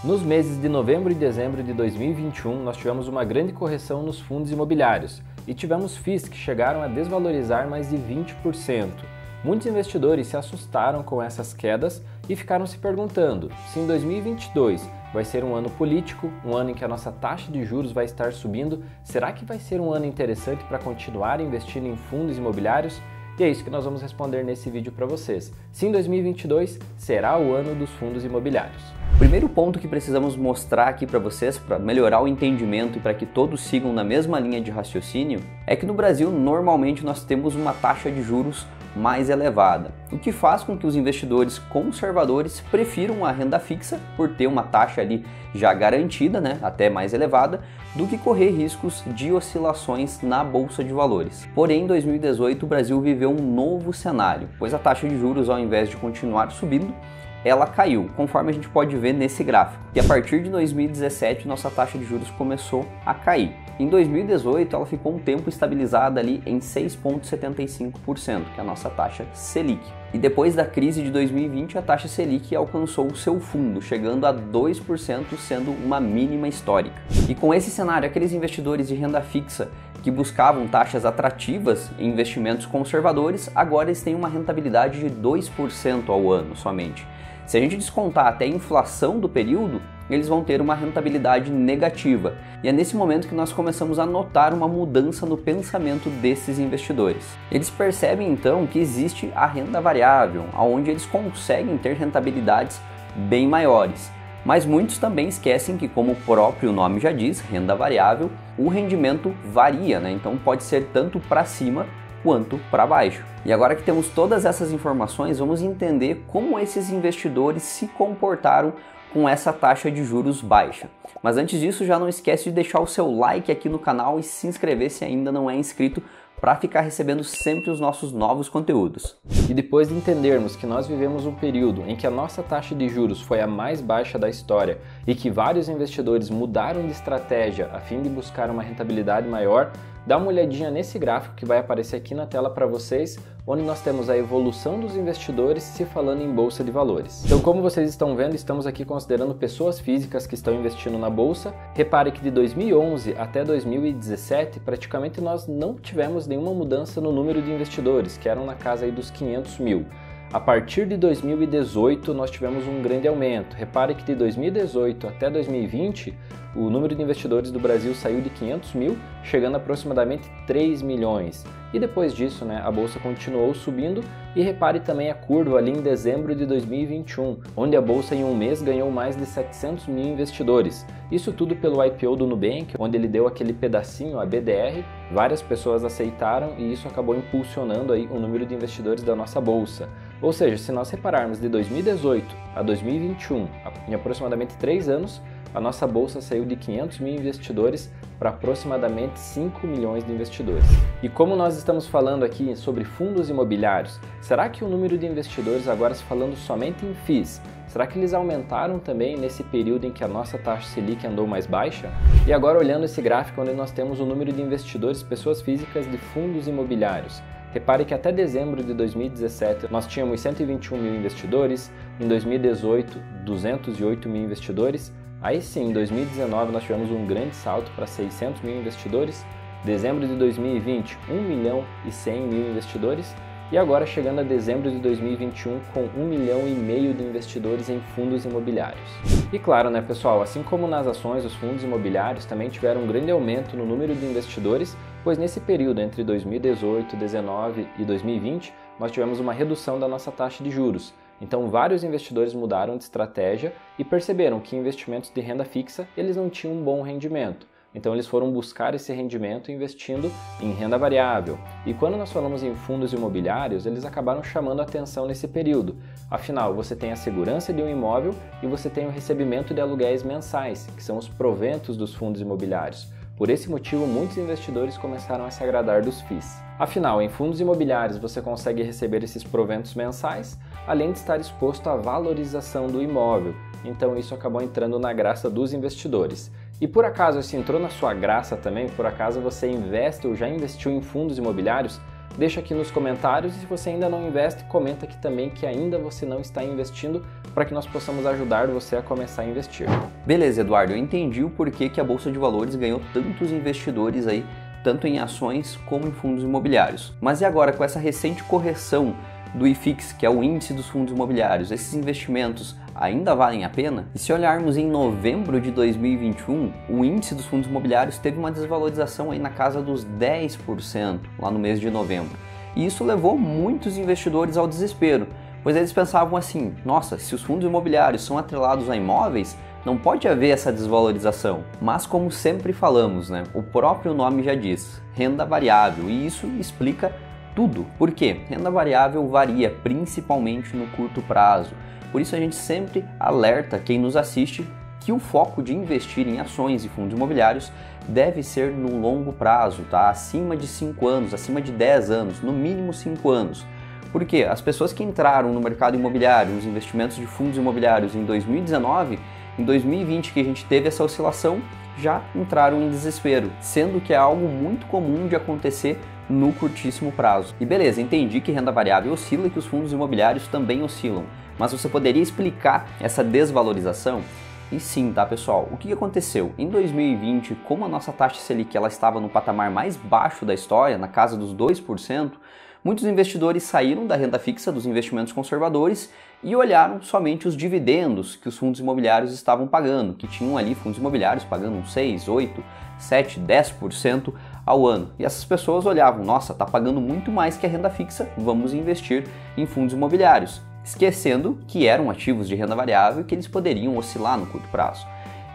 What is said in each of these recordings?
Nos meses de novembro e dezembro de 2021, nós tivemos uma grande correção nos fundos imobiliários e tivemos FIIs que chegaram a desvalorizar mais de 20%. Muitos investidores se assustaram com essas quedas e ficaram se perguntando se em 2022 vai ser um ano político, um ano em que a nossa taxa de juros vai estar subindo, será que vai ser um ano interessante para continuar investindo em fundos imobiliários? E é isso que nós vamos responder nesse vídeo para vocês. Se em 2022 será o ano dos fundos imobiliários. O primeiro ponto que precisamos mostrar aqui para vocês, para melhorar o entendimento e para que todos sigam na mesma linha de raciocínio, é que no Brasil normalmente nós temos uma taxa de juros mais elevada, o que faz com que os investidores conservadores prefiram a renda fixa por ter uma taxa ali já garantida, até mais elevada, do que correr riscos de oscilações na Bolsa de Valores. Porém, em 2018 o Brasil viveu um novo cenário, pois a taxa de juros, ao invés de continuar subindo, ela caiu, conforme a gente pode ver nesse gráfico. E a partir de 2017, nossa taxa de juros começou a cair. Em 2018, ela ficou um tempo estabilizada ali em 6,75%, que é a nossa taxa Selic. E depois da crise de 2020, a taxa Selic alcançou o seu fundo, chegando a 2%, sendo uma mínima histórica. E com esse cenário, aqueles investidores de renda fixa que buscavam taxas atrativas em investimentos conservadores, agora eles têm uma rentabilidade de 2% ao ano somente. Se a gente descontar até a inflação do período, eles vão ter uma rentabilidade negativa. E é nesse momento que nós começamos a notar uma mudança no pensamento desses investidores. Eles percebem então que existe a renda variável, onde eles conseguem ter rentabilidades bem maiores. Mas muitos também esquecem que, como o próprio nome já diz, renda variável, o rendimento varia, Então pode ser tanto para cima quanto para baixo. E agora que temos todas essas informações, vamos entender como esses investidores se comportaram com essa taxa de juros baixa. Mas antes disso, já não esquece de deixar o seu like aqui no canal e se inscrever se ainda não é inscrito, para ficar recebendo sempre os nossos novos conteúdos. E depois de entendermos que nós vivemos um período em que a nossa taxa de juros foi a mais baixa da história e que vários investidores mudaram de estratégia a fim de buscar uma rentabilidade maior, dá uma olhadinha nesse gráfico que vai aparecer aqui na tela para vocês, onde nós temos a evolução dos investidores se falando em bolsa de valores. Então, como vocês estão vendo, estamos aqui considerando pessoas físicas que estão investindo na bolsa. Repare que de 2011 até 2017, praticamente nós não tivemos nenhuma mudança no número de investidores, que eram na casa aí dos 500 mil. A partir de 2018, nós tivemos um grande aumento. Repare que de 2018 até 2020, o número de investidores do Brasil saiu de 500 mil, chegando a aproximadamente 3 milhões. E depois disso, a bolsa continuou subindo. E repare também a curva ali em dezembro de 2021, onde a bolsa em um mês ganhou mais de 700 mil investidores. Isso tudo pelo IPO do Nubank, onde ele deu aquele pedacinho, a BDR, várias pessoas aceitaram e isso acabou impulsionando aí o número de investidores da nossa bolsa. Ou seja, se nós repararmos de 2018 a 2021, em aproximadamente 3 anos, a nossa bolsa saiu de 500 mil investidores para aproximadamente 5 milhões de investidores. E como nós estamos falando aqui sobre fundos imobiliários, será que o número de investidores, agora se falando somente em FIIs, será que eles aumentaram também nesse período em que a nossa taxa Selic andou mais baixa? E agora olhando esse gráfico onde nós temos o número de investidores, pessoas físicas de fundos imobiliários. Repare que até dezembro de 2017 nós tínhamos 121 mil investidores, em 2018 208 mil investidores, aí sim, em 2019 nós tivemos um grande salto para 600 mil investidores, dezembro de 2020 1 milhão e 100 mil investidores e agora chegando a dezembro de 2021 com 1,5 milhão de investidores em fundos imobiliários. E claro, pessoal, assim como nas ações, os fundos imobiliários também tiveram um grande aumento no número de investidores, pois nesse período entre 2018, 2019 e 2020 nós tivemos uma redução da nossa taxa de juros. Então vários investidores mudaram de estratégia e perceberam que investimentos de renda fixa eles não tinham um bom rendimento. Então eles foram buscar esse rendimento investindo em renda variável. E quando nós falamos em fundos imobiliários, eles acabaram chamando a atenção nesse período. Afinal, você tem a segurança de um imóvel e você tem o recebimento de aluguéis mensais, que são os proventos dos fundos imobiliários. Por esse motivo, muitos investidores começaram a se agradar dos FIIs. Afinal, em fundos imobiliários você consegue receber esses proventos mensais, além de estar exposto à valorização do imóvel. Então isso acabou entrando na graça dos investidores. E por acaso isso entrou na sua graça também? Por acaso você investe ou já investiu em fundos imobiliários? deixa aqui nos comentários, e se você ainda não investe, comenta aqui também que ainda você não está investindo, para que nós possamos ajudar você a começar a investir. Beleza, Eduardo, eu entendi o porquê que a Bolsa de Valores ganhou tantos investidores aí, tanto em ações como em fundos imobiliários. Mas e agora, com essa recente correção do IFIX, que é o índice dos fundos imobiliários, esses investimentos ainda valem a pena? E se olharmos em novembro de 2021, o índice dos fundos imobiliários teve uma desvalorização aí na casa dos 10% lá no mês de novembro. E isso levou muitos investidores ao desespero, pois eles pensavam assim: nossa, se os fundos imobiliários são atrelados a imóveis, não pode haver essa desvalorização. Mas como sempre falamos, né, o próprio nome já diz, renda variável, e isso explica tudo. Por quê? Renda variável varia principalmente no curto prazo. Por isso a gente sempre alerta quem nos assiste que o foco de investir em ações e fundos imobiliários deve ser no longo prazo, tá? Acima de 5 anos, acima de 10 anos, no mínimo 5 anos. Porque as pessoas que entraram no mercado imobiliário, nos investimentos de fundos imobiliários em 2019, em 2020 que a gente teve essa oscilação, já entraram em desespero, sendo que é algo muito comum de acontecer no curtíssimo prazo. E beleza, entendi que renda variável oscila e que os fundos imobiliários também oscilam, mas você poderia explicar essa desvalorização? E sim, tá pessoal, o que aconteceu? Em 2020, como a nossa taxa Selic ela estava no patamar mais baixo da história, na casa dos 2%, muitos investidores saíram da renda fixa dos investimentos conservadores e olharam somente os dividendos que os fundos imobiliários estavam pagando, que tinham ali fundos imobiliários pagando uns 6, 8, 7, 10% ao ano. E essas pessoas olhavam, nossa, está pagando muito mais que a renda fixa, vamos investir em fundos imobiliários, esquecendo que eram ativos de renda variável e que eles poderiam oscilar no curto prazo.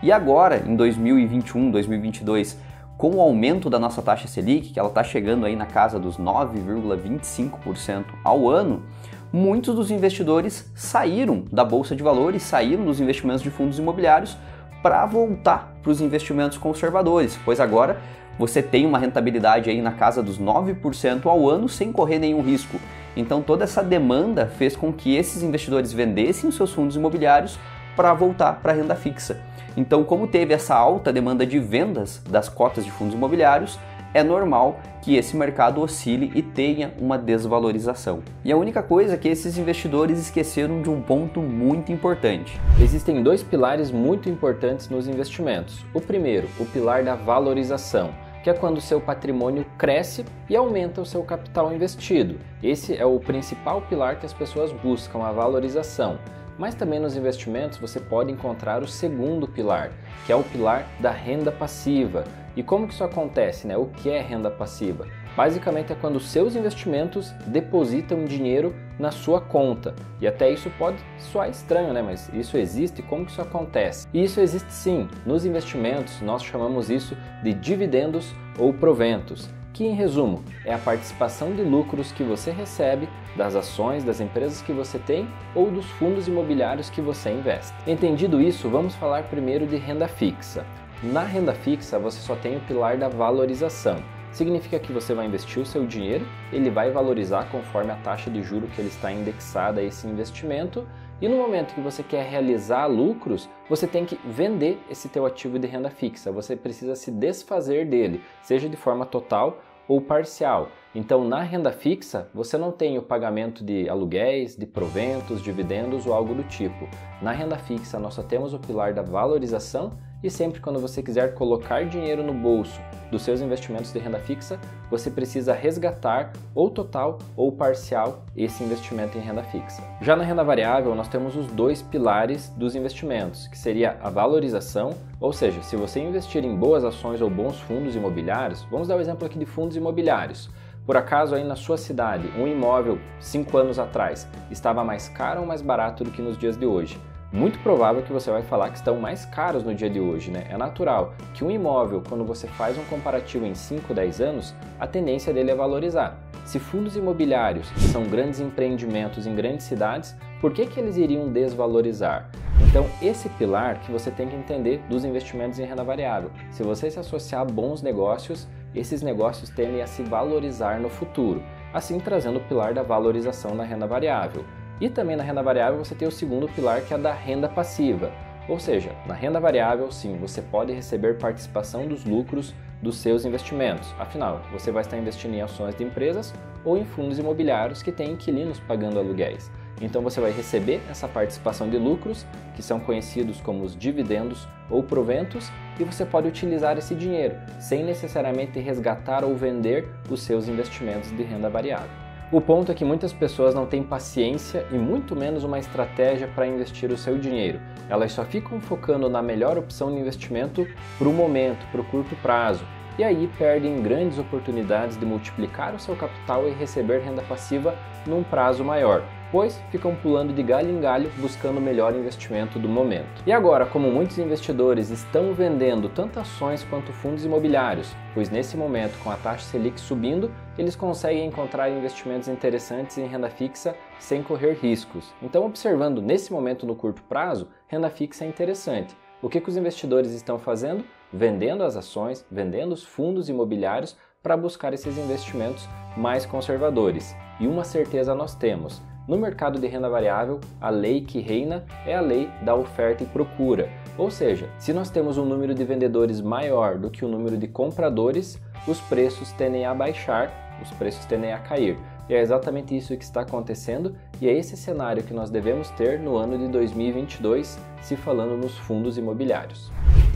E agora, em 2021, 2022, com o aumento da nossa taxa Selic, que ela está chegando aí na casa dos 9,25% ao ano, muitos dos investidores saíram da Bolsa de Valores, saíram dos investimentos de fundos imobiliários para voltar para os investimentos conservadores, pois agora você tem uma rentabilidade aí na casa dos 9% ao ano sem correr nenhum risco. Então toda essa demanda fez com que esses investidores vendessem os seus fundos imobiliários para voltar para a renda fixa. Então, como teve essa alta demanda de vendas das cotas de fundos imobiliários, é normal que esse mercado oscile e tenha uma desvalorização. E a única coisa é que esses investidores esqueceram de um ponto muito importante. Existem dois pilares muito importantes nos investimentos. O primeiro, o pilar da valorização, que é quando o seu patrimônio cresce e aumenta o seu capital investido. Esse é o principal pilar que as pessoas buscam, a valorização. Mas também nos investimentos você pode encontrar o segundo pilar, que é o pilar da renda passiva. E como que isso acontece, né? O que é renda passiva? Basicamente é quando os seus investimentos depositam dinheiro na sua conta. E até isso pode soar estranho, né? Mas isso existe? Como que isso acontece? E isso existe sim. Nos investimentos nós chamamos isso de dividendos ou proventos, que em resumo é a participação de lucros que você recebe das ações das empresas que você tem ou dos fundos imobiliários que você investe. Entendido isso, vamos falar primeiro de renda fixa. Na renda fixa você só tem o pilar da valorização. Significa que você vai investir o seu dinheiro, ele vai valorizar conforme a taxa de juro que ele está indexada a esse investimento, e no momento que você quer realizar lucros, você tem que vender esse teu ativo de renda fixa, você precisa se desfazer dele, seja de forma total ou parcial. Então, na renda fixa, você não tem o pagamento de aluguéis, de proventos, dividendos ou algo do tipo. Na renda fixa, nós só temos o pilar da valorização e sempre quando você quiser colocar dinheiro no bolso dos seus investimentos de renda fixa, você precisa resgatar ou total ou parcial esse investimento em renda fixa. Já na renda variável, nós temos os dois pilares dos investimentos, que seria a valorização, ou seja, se você investir em boas ações ou bons fundos imobiliários, vamos dar o exemplo aqui de fundos imobiliários. Por acaso aí na sua cidade, um imóvel 5 anos atrás estava mais caro ou mais barato do que nos dias de hoje? Muito provável que você vai falar que estão mais caros no dia de hoje, né? É natural que um imóvel, quando você faz um comparativo em 5, 10 anos, a tendência dele é valorizar. Se fundos imobiliários são grandes empreendimentos em grandes cidades, por que eles iriam desvalorizar? Então, esse pilar que você tem que entender dos investimentos em renda variável. Se você se associar a bons negócios, esses negócios tendem a se valorizar no futuro, assim trazendo o pilar da valorização na renda variável. E também na renda variável você tem o segundo pilar, que é a da renda passiva. Ou seja, na renda variável, sim, você pode receber participação dos lucros dos seus investimentos. Afinal, você vai estar investindo em ações de empresas ou em fundos imobiliários que têm inquilinos pagando aluguéis. Então você vai receber essa participação de lucros, que são conhecidos como os dividendos ou proventos, e você pode utilizar esse dinheiro sem necessariamente resgatar ou vender os seus investimentos de renda variável. O ponto é que muitas pessoas não têm paciência e muito menos uma estratégia para investir o seu dinheiro. Elas só ficam focando na melhor opção de investimento para o momento, para o curto prazo, e aí perdem grandes oportunidades de multiplicar o seu capital e receber renda passiva num prazo maior, pois ficam pulando de galho em galho buscando o melhor investimento do momento. E agora, como muitos investidores estão vendendo tanto ações quanto fundos imobiliários, pois nesse momento, com a taxa Selic subindo, eles conseguem encontrar investimentos interessantes em renda fixa sem correr riscos. Então, observando nesse momento no curto prazo, renda fixa é interessante. O que os investidores estão fazendo? Vendendo as ações, vendendo os fundos imobiliários para buscar esses investimentos mais conservadores. E uma certeza nós temos: no mercado de renda variável, a lei que reina é a lei da oferta e procura. Ou seja, se nós temos um número de vendedores maior do que o número de compradores, os preços tendem a baixar, os preços tendem a cair. E é exatamente isso que está acontecendo, e é esse cenário que nós devemos ter no ano de 2022, se falando nos fundos imobiliários.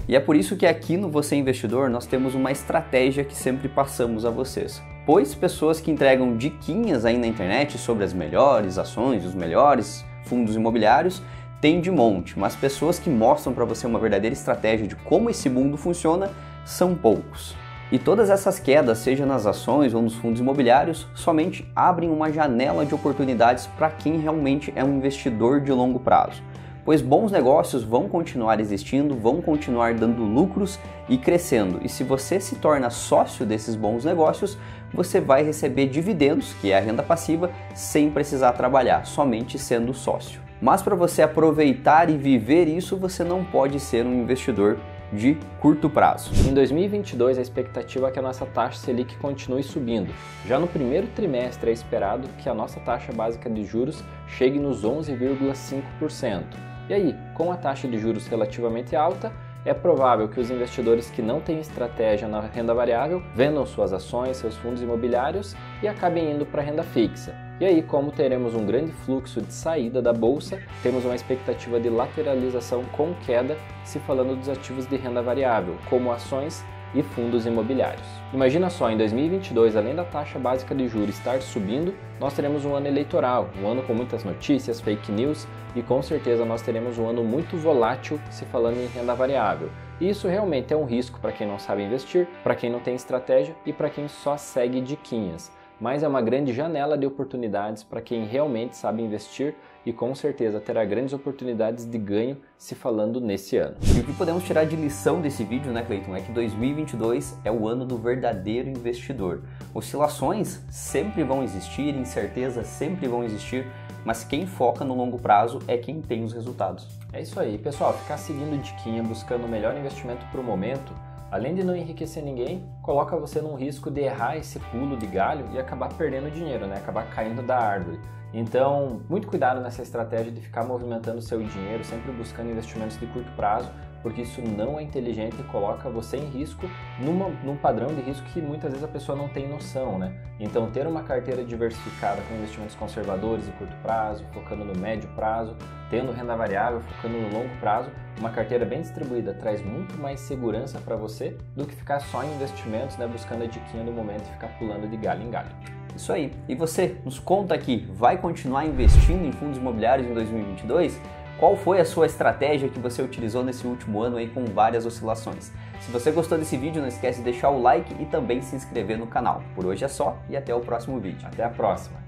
E é por isso que aqui no Você Investidor nós temos uma estratégia que sempre passamos a vocês. Pois pessoas que entregam diquinhas aí na internet sobre as melhores ações, os melhores fundos imobiliários, tem de monte, mas pessoas que mostram para você uma verdadeira estratégia de como esse mundo funciona são poucos. E todas essas quedas, seja nas ações ou nos fundos imobiliários, somente abrem uma janela de oportunidades para quem realmente é um investidor de longo prazo. Pois bons negócios vão continuar existindo, vão continuar dando lucros e crescendo. E se você se torna sócio desses bons negócios, você vai receber dividendos, que é a renda passiva, sem precisar trabalhar, somente sendo sócio. Mas para você aproveitar e viver isso, você não pode ser um investidor de curto prazo. Em 2022, a expectativa é que a nossa taxa Selic continue subindo. Já no primeiro trimestre é esperado que a nossa taxa básica de juros chegue nos 11,5%. E aí, com a taxa de juros relativamente alta, é provável que os investidores que não têm estratégia na renda variável vendam suas ações, seus fundos imobiliários e acabem indo para a renda fixa. E aí, como teremos um grande fluxo de saída da bolsa, temos uma expectativa de lateralização com queda, se falando dos ativos de renda variável, como ações e fundos imobiliários. Imagina só, em 2022, além da taxa básica de juros estar subindo, nós teremos um ano eleitoral, um ano com muitas notícias, fake news, e com certeza nós teremos um ano muito volátil se falando em renda variável. E isso realmente é um risco para quem não sabe investir, para quem não tem estratégia e para quem só segue diquinhas. Mas é uma grande janela de oportunidades para quem realmente sabe investir e com certeza terá grandes oportunidades de ganho se falando nesse ano. E o que podemos tirar de lição desse vídeo, né, Cleiton, é que 2022 é o ano do verdadeiro investidor. Oscilações sempre vão existir, incertezas sempre vão existir, mas quem foca no longo prazo é quem tem os resultados. É isso aí, pessoal, ficar seguindo diquinha, buscando o melhor investimento para o momento, além de não enriquecer ninguém, coloca você num risco de errar esse pulo de galho e acabar perdendo dinheiro, né? Acabar caindo da árvore. Então, muito cuidado nessa estratégia de ficar movimentando seu dinheiro, sempre buscando investimentos de curto prazo, porque isso não é inteligente e coloca você em risco num padrão de risco que muitas vezes a pessoa não tem noção, né? Então, ter uma carteira diversificada com investimentos conservadores de curto prazo, focando no médio prazo, tendo renda variável, focando no longo prazo, uma carteira bem distribuída traz muito mais segurança para você do que ficar só em investimentos, né, buscando a diquinha do momento e ficar pulando de galho em galho. Isso aí. E você, nos conta aqui, vai continuar investindo em fundos imobiliários em 2022? Qual foi a sua estratégia que você utilizou nesse último ano aí com várias oscilações? Se você gostou desse vídeo, não esquece de deixar o like e também se inscrever no canal. Por hoje é só e até o próximo vídeo. Até a próxima!